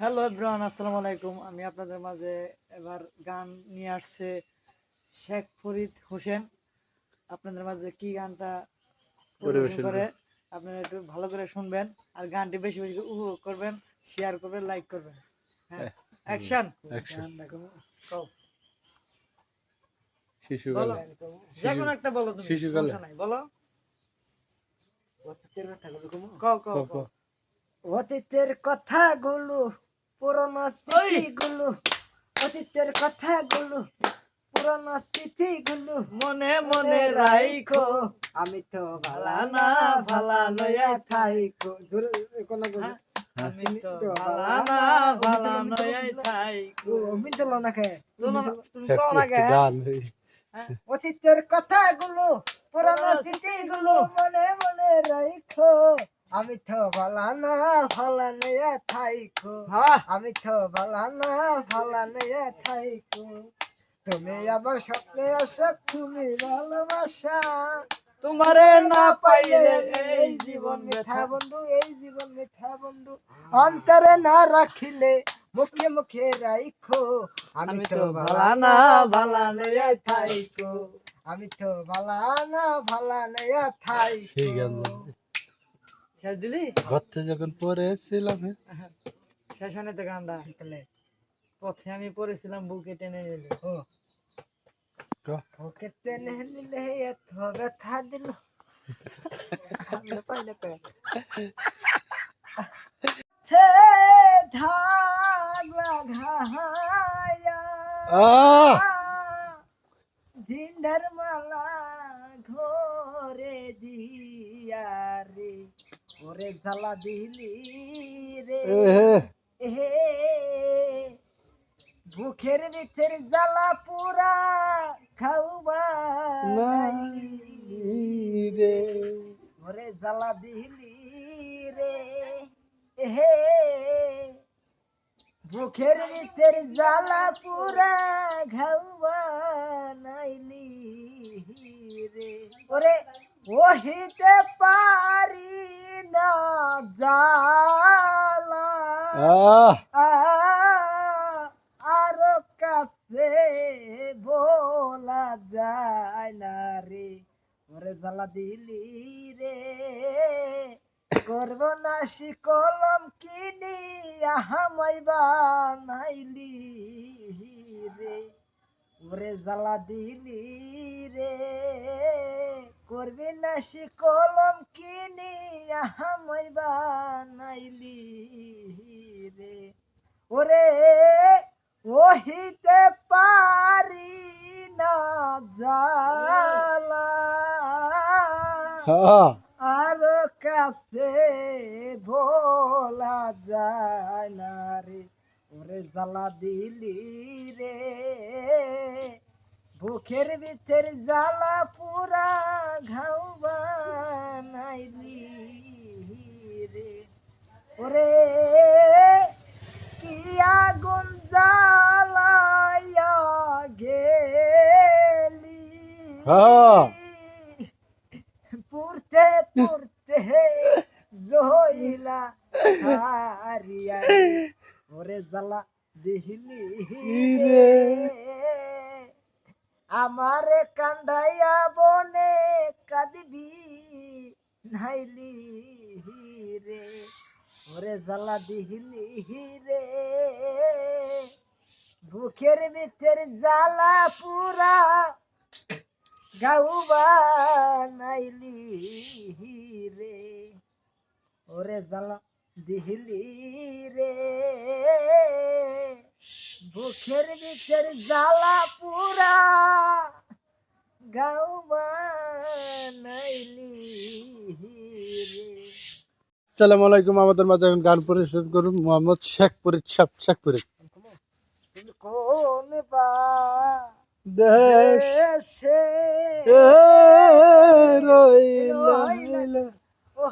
Hello everyone, আসসালামু আলাইকুম। আমি আপনাদের মাঝে এবার গান নিয়ে আসছে শেখ ফরিদ হোসেন। আপনাদের মাঝে কি গানটা পরিবেশন করে আপনারা একটু ভালো করে শুনবেন, আর গানটি বেশি বেশি উপভোগ করবেন, শেয়ার করবেন, লাইক করবেন। হ্যাঁ, অ্যাকশন। গান দেখো, কও, বলো, যে কোনো একটা বলো, তুমি সমস্যা নাই, বলো, কও কও কও। অতীতের কথাগুলো, পুরনো স্মৃতিগুলো, অতীতের কথাগুলো, পুরনো স্মৃতিগুলো মনে মনে রাইখো। আমি তো ভালা না, ভালা নয়া থাইকো। আমি তো ভালা না, ভালা নয়া থাইকো। আমি তো না কে, তুমি কও না কে। অতীতের কথাগুলো, পুরনো স্মৃতিগুলো মনে মনে রাইখো। আমি তো ভালা না, ভালা নয়া থাইকো। আমি তো ভালা না, ভালা নয়া থাইকো। তুমি আমার স্বপ্নে আসো, তুমি ভালোবাসা, তোমারে না পাইলে এই জীবন মিথ্যা বন্ধু, এই জীবন মিথ্যা বন্ধু। অন্তরে না রাখিলে মুখে মুখে রাইখো। আমি তো ভালা না, ভালা নয়া থাইকো। আমি তো ভালা না, ভালা নয়া থাইকো। শেষ দিলি? ঘরতে যখন পড়েছিলাম শেষ হয় না তো গানটা। পথে আমি পড়েছিলাম, বুকে টেনে নিলে। বুকে টেনে নিলে এত ব্যথা দিল। জিন্দার মালা ঘরে দিয়া রে, ওরে জ্বালা দিলি রে। হে বুকের ভিতর জ্বালা পুরা খাওবা রে, ওরে জ্বালা দিলি রে। হে বুকের ভিতর জ্বালা পুরা ঘাউবা নাইলি রে। ওরে ওহিতে পারি না জ্বালা, আর কাছে বলা যায় না রে। ওরে জ্বালা দিলি রে, করব না শিকলম কিনি হামাই বানাইলি রে। ওরে জ্বালা দিলি রে, করবি না শিকলম কিনি হামাই বানাইলি রে। ওরে ওহিতে পারি না জ্বালা, আর কাছে ভোলা যায় না রে। ওরে জ্বালা দিলি রে, বুকের ভিতর জ্বালা পুরা ঘাও বানাইলি রে। ওরে কি আগুন জ্বালাইয়া গেলি, পুরতে পুরতে জইলা হারিয়া রে। ওরে জ্বালা দিলি রে, আমারে কান্দাইয়া বনে কাঁদবি নাইলি রে। ওরে জ্বালা দিলি রে, বুকের ভিতর জ্বালা পুরা গাউবা নাইলি রে। ওরে জ্বালা দিলি রে, বুকের ভিতর জ্বালা পুরা গাউবা নাইলি রে। আসসালামু আলাইকুম। আমাদের মাঝে এখন গান পরিবেশন করুন মোহাম্মদ শেখ ফরিদ। শেখ ফরিদ। তুমি কোন বা দেশে রইলা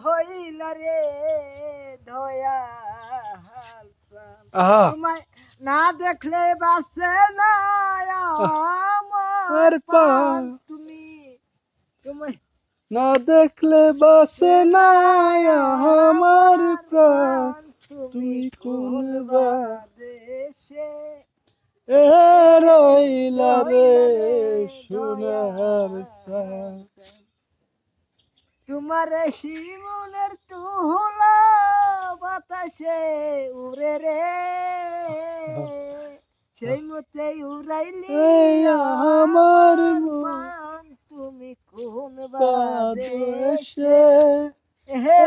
হইলা রে দয়াল, তোমায় না দেখলে বাসে না আমার প্রাণ। তুমি তোমায় না দেখলে বাসে না আমার প্রাণ, তুমি কোন বা দেশে এ রইলা রে সোনার সান। তোমার শিমুলের তুলা বাতাসে উড়ে রে, সেই মতে উড়াইলি এই আমার মান, তুমি কোন বাদেশে বাদেশে হে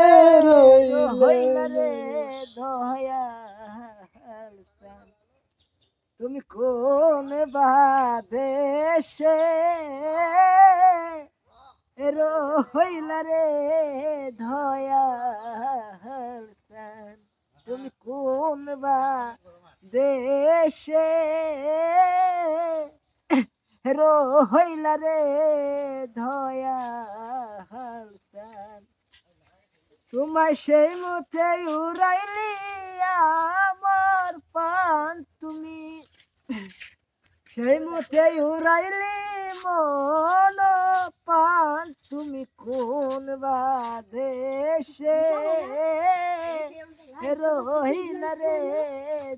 রইলা হইলা রে রে। দয়াল প্রাণ। তুমি কোন বাদেশে হইলা রে দয়াল প্রাণ। তুমি কোন বা দেশে হইলা রে দয়াল প্রাণ। তোমায় সেই মতে উড়াইলি আমার পান, তুমি সেই মতে উড়াইলি মন পান, তুমি কোন বা দেশে রহিলা রে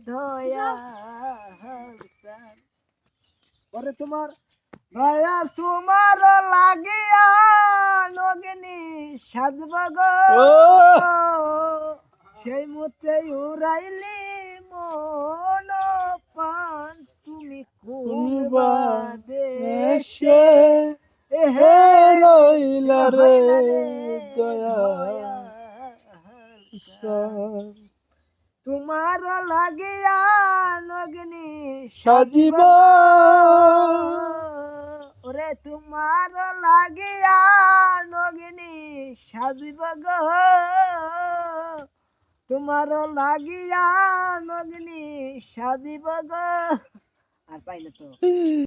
দয়াল প্রাণ। পরে তোমার দয়া তোমার লাগিয়া নগিনী সাজব ও সেই মতে উড়াইলি মন পান, তুমি কোন বা দেশে হে রইলা রে দয়াল দয়াল সান। তোমার লাগিয়া নগিনী সাজিব ওরে তোমার লাগিয়া নগিনী সাজিব গো, তোমার লাগিয়া নগিনী সাজিব গো। আর পাইলে তো